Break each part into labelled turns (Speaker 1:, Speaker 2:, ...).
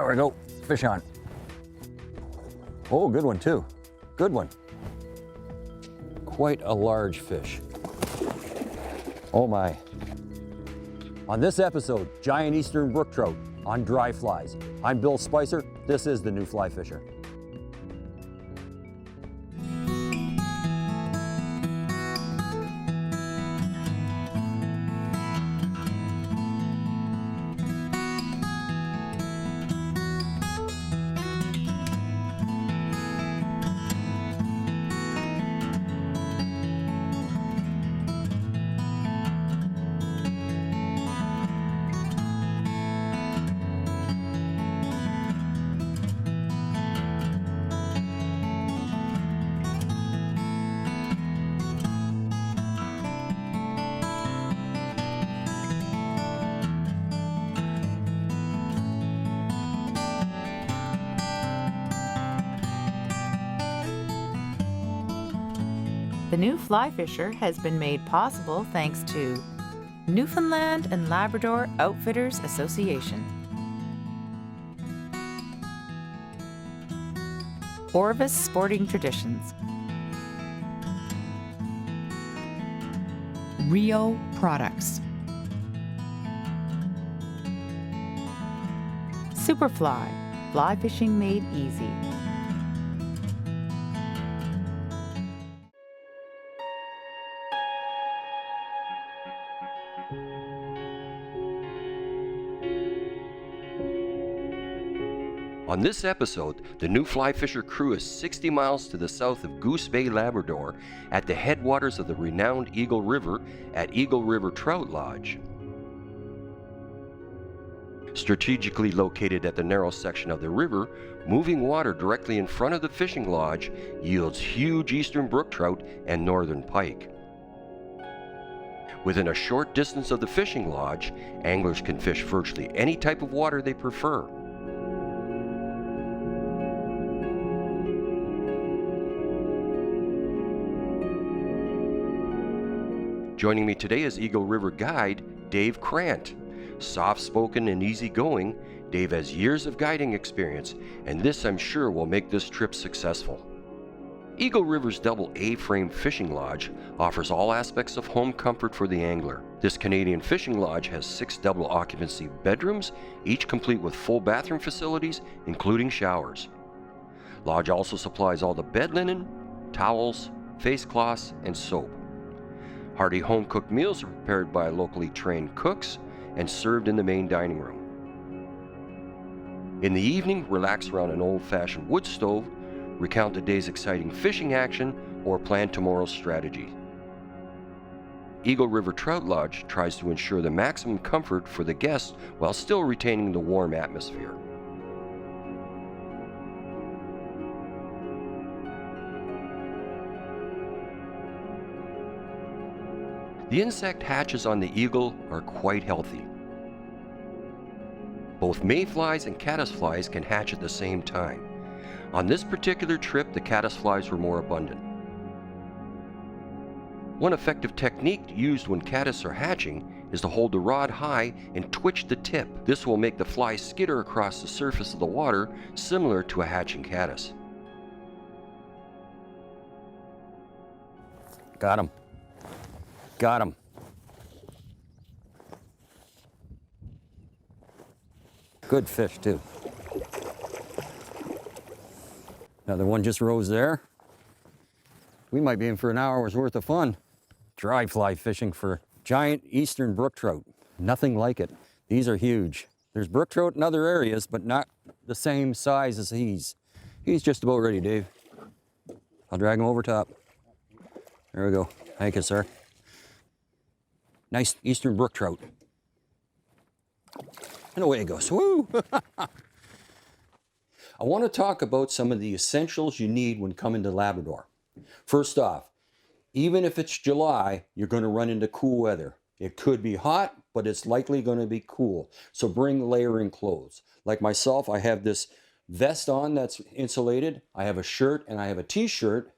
Speaker 1: There we go. Fish on. Oh, good one too. Good one. Quite a large fish. Oh my. On this episode, giant eastern brook trout on dry flies. I'm Bill Spicer. This is the New Fly Fisher.
Speaker 2: The New Fly Fisher has been made possible thanks to Newfoundland and Labrador Outfitters Association, Orvis Sporting Traditions, Rio Products, Superfly, fly fishing made easy.
Speaker 3: On this episode, the New Fly Fisher crew is 60 miles to the south of Goose Bay, Labrador, at the headwaters of the renowned Eagle River at Eagle River Trout Lodge. Strategically located at the narrow section of the river, moving water directly in front of the fishing lodge yields huge eastern brook trout and northern pike. Within a short distance of the fishing lodge, anglers can fish virtually any type of water they prefer. Joining me today is Eagle River guide Dave Krant. Soft-spoken and easygoing, Dave has years of guiding experience, and this, I'm sure, will make this trip successful. Eagle River's double A-frame fishing lodge offers all aspects of home comfort for the angler. This Canadian fishing lodge has 6 double occupancy bedrooms, each complete with full bathroom facilities, including showers. Lodge also supplies all the bed linen, towels, face cloths, and soap. Hearty home-cooked meals are prepared by locally trained cooks and served in the main dining room. In the evening, relax around an old-fashioned wood stove, recount the day's exciting fishing action, or plan tomorrow's strategy. Eagle River Trout Lodge tries to ensure the maximum comfort for the guests while still retaining the warm atmosphere. The insect hatches on the Eagle are quite healthy. Both mayflies and caddisflies can hatch at the same time. On this particular trip, the caddisflies were more abundant. One effective technique used when caddis are hatching is to hold the rod high and twitch the tip. This will make the fly skitter across the surface of the water, similar to a hatching caddis.
Speaker 1: Got him. Got him. Good fish too. Another one just rose there. We might be in for an hour's worth of fun. Dry fly fishing for giant eastern brook trout. Nothing like it. These are huge. There's brook trout in other areas, but not the same size as these. He's just about ready, Dave. I'll drag him over top. There we go. Thank you, sir. Nice eastern brook trout. And away it goes. Woo! I want to talk about some of the essentials you need when coming to Labrador. First off, even if it's July, you're going to run into cool weather. It could be hot, but it's likely going to be cool. So bring layering clothes. Like myself, I have this vest on that's insulated. I have a shirt and I have a t-shirt.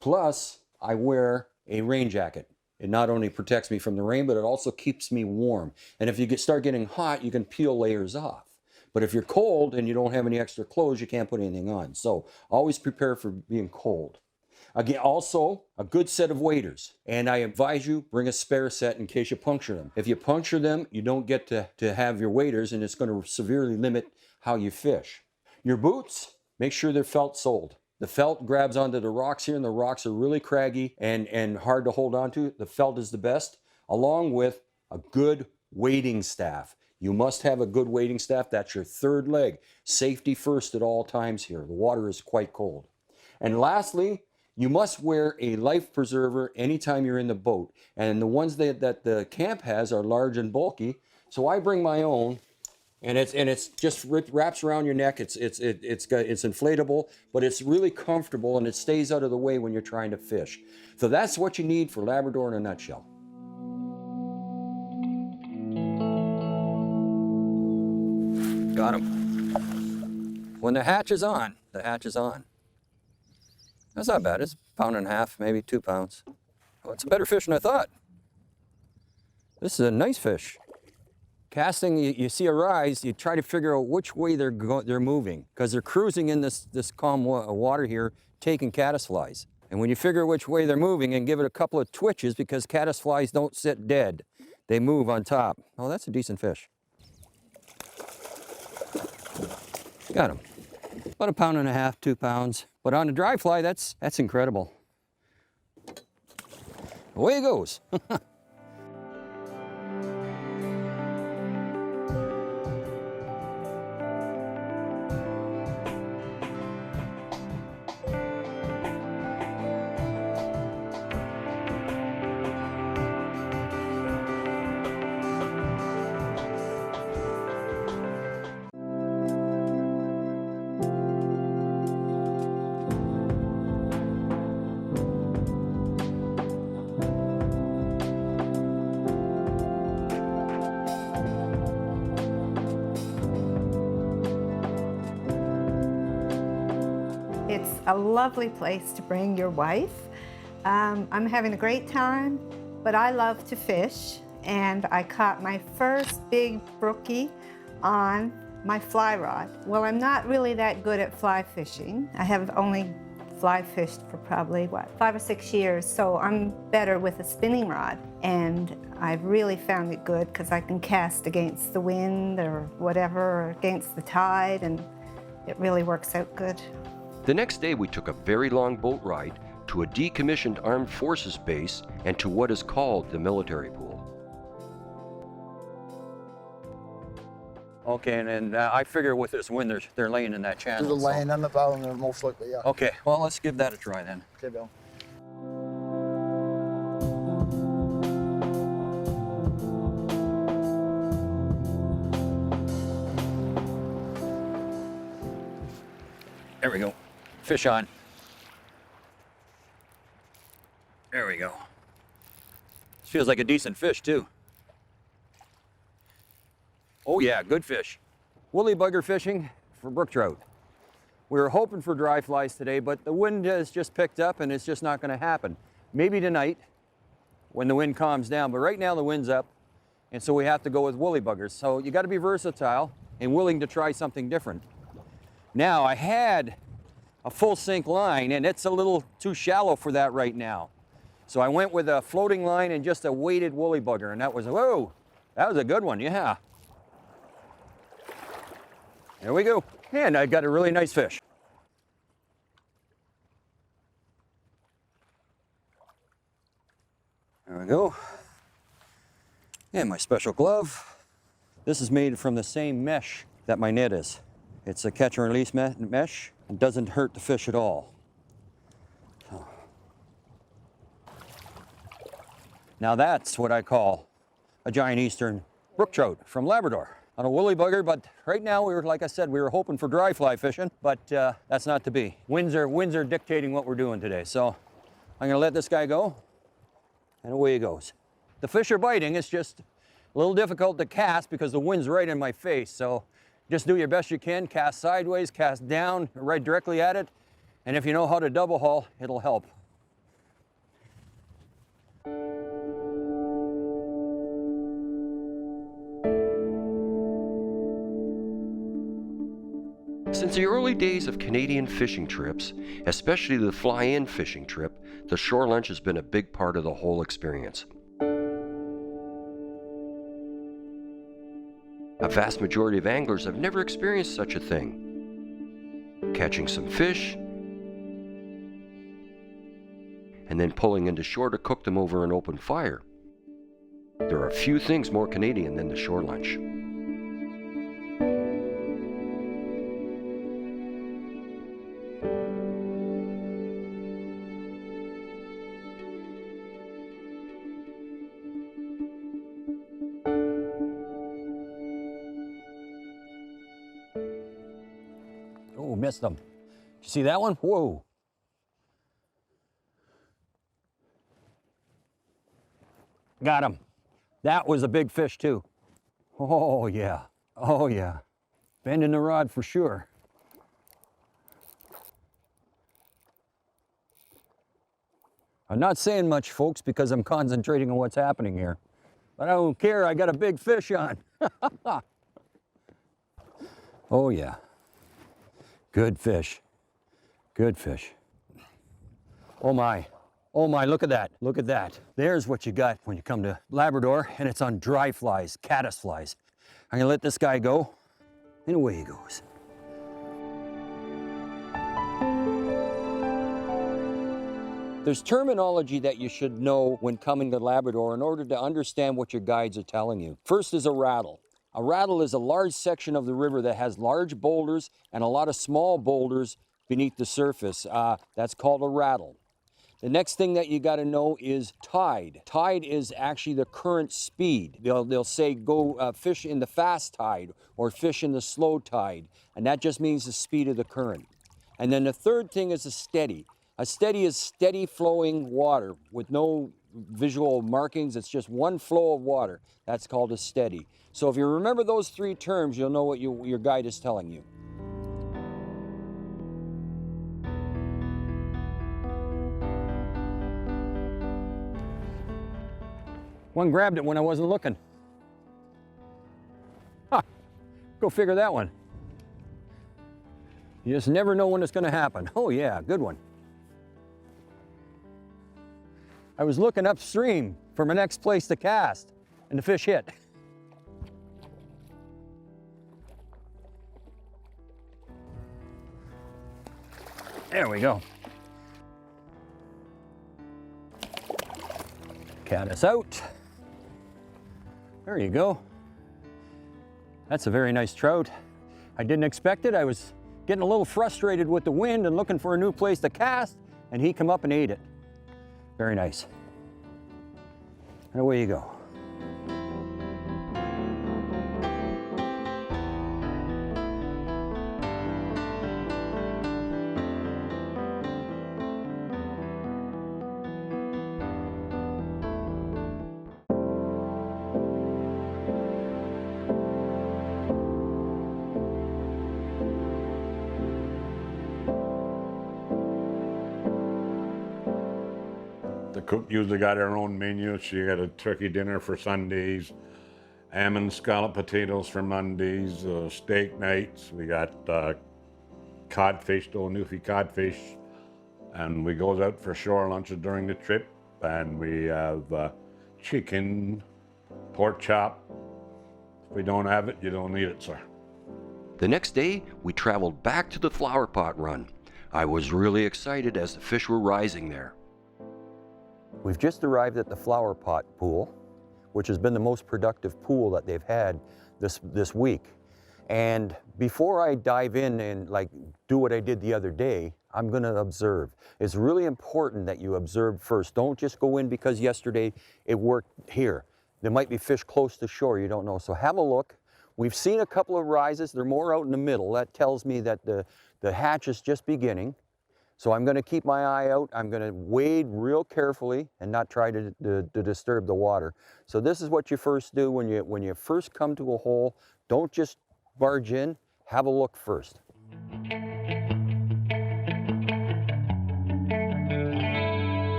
Speaker 1: Plus, I wear a rain jacket. It not only protects me from the rain, but it also keeps me warm. And if you start getting hot, you can peel layers off. But if you're cold and you don't have any extra clothes, you can't put anything on. So always prepare for being cold. Again, also a good set of waders. And I advise you bring a spare set in case you puncture them. If you puncture them, you don't get to have your waders, and it's going to severely limit how you fish. Your boots, make sure they're felt soled. The felt grabs onto the rocks here, and the rocks are really craggy and hard to hold on to. The felt is the best, along with a good wading staff. You must have a good wading staff. That's your third leg. Safety first at all times here. The water is quite cold. And lastly, you must wear a life preserver anytime you're in the boat. And the ones that the camp has are large and bulky. So I bring my own, and it's just wraps around your neck. It's inflatable, but it's really comfortable, and it stays out of the way when you're trying to fish. So that's what you need for Labrador in a nutshell. Got him. When the hatch is on, the hatch is on. That's not bad. It's a pound and a half, maybe 2 pounds. Oh, it's a better fish than I thought. This is a nice fish. Casting, you see a rise, you try to figure out which way they're moving, because they're cruising in this calm water here, taking caddisflies. And when you figure which way they're moving and give it a couple of twitches, because caddisflies don't sit dead, they move on top. Oh, that's a decent fish. Got him. About a pound and a half, 2 pounds. But on a dry fly, that's incredible. Away he goes.
Speaker 4: It's a lovely place to bring your wife. I'm having a great time, but I love to fish, and I caught my first big brookie on my fly rod. Well, I'm not really that good at fly fishing. I have only fly fished for probably, 5 or 6 years, so I'm better with a spinning rod. And I've really found it good because I can cast against the wind or whatever, or against the tide, and it really works out good.
Speaker 3: The next day we took a very long boat ride to a decommissioned armed forces base and to what is called the military pool.
Speaker 1: Okay, and I figure with this wind, they're laying in that channel.
Speaker 5: There's a laying on the bow, and they're most likely, yeah.
Speaker 1: Okay, well, let's give that a try then.
Speaker 5: Okay, Bill.
Speaker 1: There we go. Fish on. There we go. This feels like a decent fish, too. Oh yeah, good fish. Woolly bugger fishing for brook trout. We were hoping for dry flies today, but the wind has just picked up and it's just not going to happen. Maybe tonight when the wind calms down, but right now the wind's up, and so we have to go with woolly buggers. So you got to be versatile and willing to try something different. Now, I had a full sink line, and it's a little too shallow for that right now. So I went with a floating line and just a weighted woolly bugger, and that was, whoa, that was a good one, yeah. There we go. And I got a really nice fish. There we go. And my special glove. This is made from the same mesh that my net is. It's a catch and release mesh. It doesn't hurt the fish at all. So. Now that's what I call a giant eastern brook trout from Labrador on a woolly bugger, but right now like I said, we were hoping for dry fly fishing, but that's not to be. Winds are dictating what we're doing today. So I'm gonna let this guy go, and away he goes. The fish are biting. It's just a little difficult to cast because the wind's right in my face. So just do your best you can, cast sideways, cast down, right directly at it. And if you know how to double haul, it'll help.
Speaker 3: Since the early days of Canadian fishing trips, especially the fly-in fishing trip, the shore lunch has been a big part of the whole experience. A vast majority of anglers have never experienced such a thing. Catching some fish, and then pulling into shore to cook them over an open fire. There are few things more Canadian than the shore lunch.
Speaker 1: Oh, missed them. Did you see that one? Whoa. Got him. That was a big fish too. Oh yeah. Oh yeah. Bending the rod for sure. I'm not saying much, folks, because I'm concentrating on what's happening here. But I don't care, I got a big fish on. Oh yeah. Good fish. Good fish. Oh my. Oh my, look at that. Look at that. There's what you got when you come to Labrador, and it's on dry flies, caddis flies. I'm gonna let this guy go, and away he goes. There's terminology that you should know when coming to Labrador in order to understand what your guides are telling you. First is a rattle. A rattle is a large section of the river that has large boulders and a lot of small boulders beneath the surface. That's called a rattle. The next thing that you got to know is tide. Tide is actually the current speed. They'll say go fish in the fast tide or fish in the slow tide, and that just means the speed of the current. And then the third thing is a steady. A steady is steady flowing water with no visual markings. It's just one flow of water. That's called a steady. So if you remember those three terms, you'll know what your guide is telling you. One grabbed it when I wasn't looking. Ha! Go figure that one. You just never know when it's going to happen. Oh yeah, good one. I was looking upstream for my next place to cast, and the fish hit. There we go. Caddis out. There you go. That's a very nice trout. I didn't expect it. I was getting a little frustrated with the wind and looking for a new place to cast, and he come up and ate it. Very nice. And away you go.
Speaker 6: The cook usually got her own menu. She got a turkey dinner for Sundays, ham and scallop potatoes for Mondays, steak nights. We got codfish, Newfie codfish, and we goes out for shore lunches during the trip. And we have chicken, pork chop. If we don't have it, you don't need it, sir.
Speaker 3: The next day, we traveled back to the flower pot run. I was really excited as the fish were rising there.
Speaker 1: We've just arrived at the flower pot pool, which has been the most productive pool that they've had this week. And before I dive in and do what I did the other day, I'm going to observe. It's really important that you observe first. Don't just go in because yesterday it worked here. There might be fish close to shore, you don't know. So have a look. We've seen a couple of rises. They're more out in the middle. That tells me that the hatch is just beginning. So I'm going to keep my eye out. I'm going to wade real carefully and not try to disturb the water. So this is what you first do when you first come to a hole. Don't just barge in. Have a look first.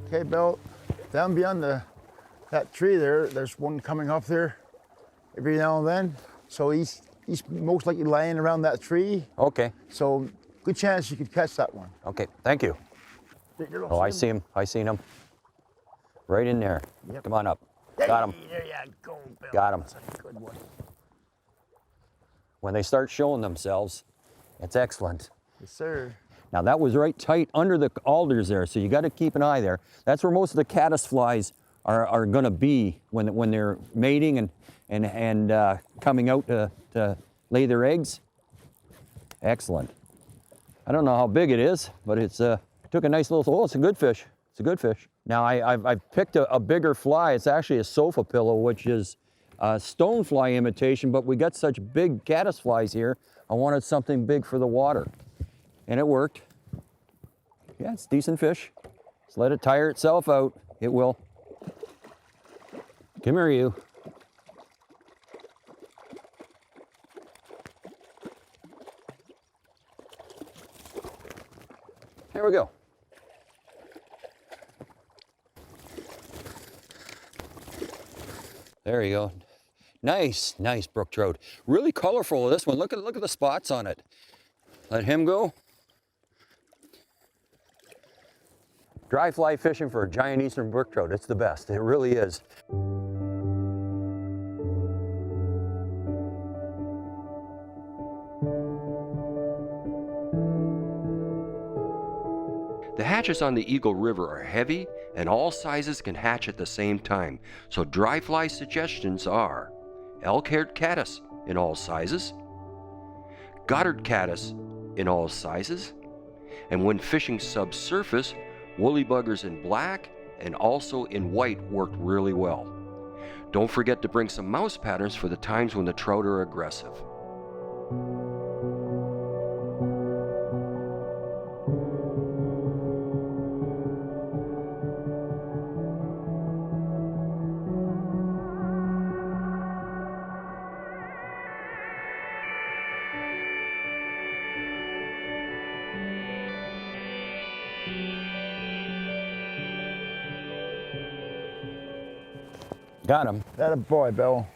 Speaker 5: Okay, Bill, down beyond that tree there's one coming up there every now and then. So he's most likely lying around that tree.
Speaker 1: Okay,
Speaker 5: So good chance you could catch that one.
Speaker 1: okay, thank you. Oh, I see him. I seen him. Right in there.
Speaker 5: Yep.
Speaker 1: Come on up. Got him.
Speaker 5: There you go, Bill.
Speaker 1: Got him.
Speaker 5: That's a good one.
Speaker 1: When they start showing themselves, it's excellent.
Speaker 5: Yes, sir.
Speaker 1: Now that was right tight under the alders there, so you got to keep an eye there. That's where most of the caddisflies are going to be when they're mating and coming out to lay their eggs. Excellent. I don't know how big it is, but it's took a nice little. Oh, it's a good fish. It's a good fish. Now I've picked a bigger fly. It's actually a sofa pillow, which is a stonefly imitation, but we got such big caddisflies here. I wanted something big for the water, and it worked. Yeah, it's decent fish. Just let it tire itself out. It will. Come here, you. There we go. There you go. Nice, nice brook trout. Really colorful, this one. Look at the spots on it. Let him go. Dry fly fishing for a giant eastern brook trout. It's the best. It really is.
Speaker 3: The hatches on the Eagle River are heavy and all sizes can hatch at the same time, so dry fly suggestions are elk-haired caddis in all sizes, Goddard caddis in all sizes, and when fishing subsurface, woolly buggers in black and also in white worked really well. Don't forget to bring some mouse patterns for the times when the trout are aggressive.
Speaker 1: Got him.
Speaker 5: That a boy, Bill.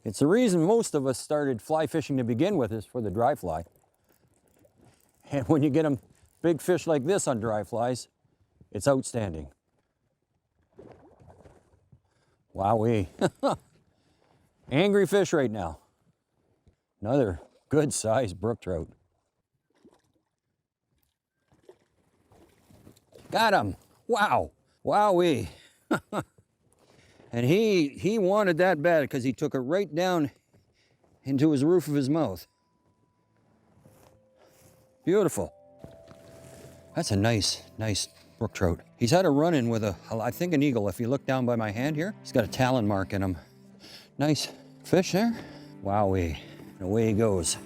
Speaker 1: It's the reason most of us started fly fishing to begin with, is for the dry fly. And when you get them big fish like this on dry flies, it's outstanding. Wowee. Angry fish right now. Another good sized brook trout. Got him. Wow. Wowee. And he wanted that bad because he took it right down into his roof of his mouth. Beautiful. That's a nice brook trout. He's had a run-in with I think an eagle. If you look down by my hand here, he's got a talon mark in him. Nice fish there. Wowee. Away he goes.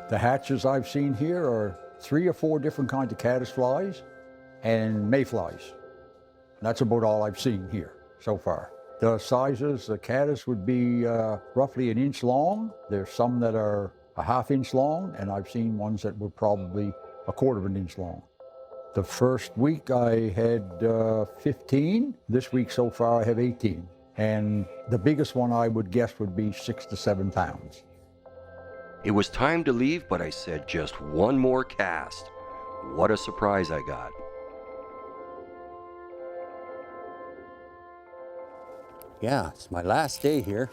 Speaker 7: The hatches I've seen here are 3 or 4 different kinds of caddisflies and mayflies. That's about all I've seen here so far. The sizes, the caddis would be roughly 1 inch long. There's some that are a 1/2 inch long, and I've seen ones that were probably 1/4 inch long. The first week I had 15. This week so far I have 18. And the biggest one I would guess would be 6 to 7 pounds.
Speaker 3: It was time to leave, but I said just one more cast. What a surprise I got.
Speaker 1: Yeah, it's my last day here.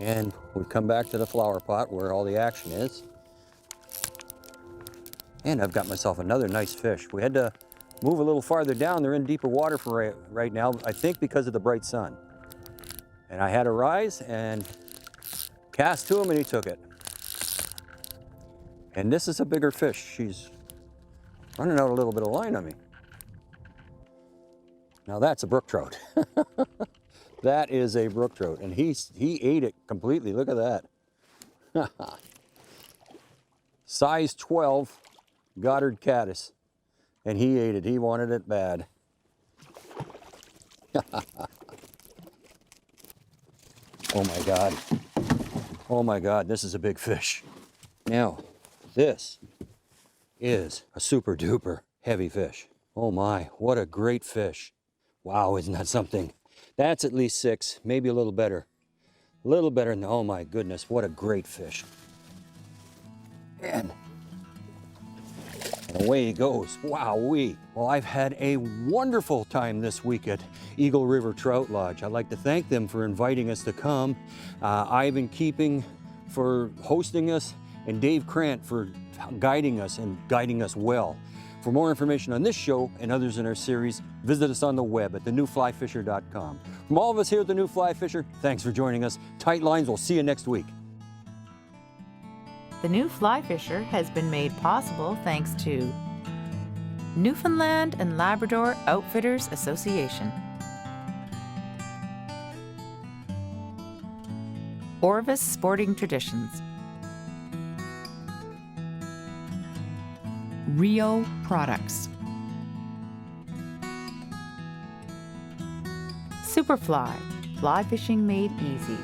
Speaker 1: And we come back to the flower pot where all the action is. And I've got myself another nice fish. We had to move a little farther down. They're in deeper water for right now, I think because of the bright sun. And I had a rise and cast to him and he took it. And this is a bigger fish. She's running out a little bit of line on me. Now that's a brook trout. That is a brook trout, and he ate it completely. Look at that. Size 12 Goddard caddis. And he ate it. He wanted it bad. Oh my God. Oh my God, this is a big fish. Now, this is a super duper heavy fish. Oh my, what a great fish. Wow, isn't that something? That's at least 6, maybe a little better. A little better than, oh my goodness, what a great fish. And away he goes. Wowee. Well, I've had a wonderful time this week at Eagle River Trout Lodge. I'd like to thank them for inviting us to come. Ivan Keeping for hosting us, and Dave Krant for guiding us and guiding us well. For more information on this show and others in our series, visit us on the web at thenewflyfisher.com. From all of us here at The New Fly Fisher, thanks for joining us. Tight lines, we'll see you next week.
Speaker 2: The New Fly Fisher has been made possible thanks to Newfoundland and Labrador Outfitters Association, Orvis Sporting Traditions, Rio Products, Superfly, fly fishing made easy.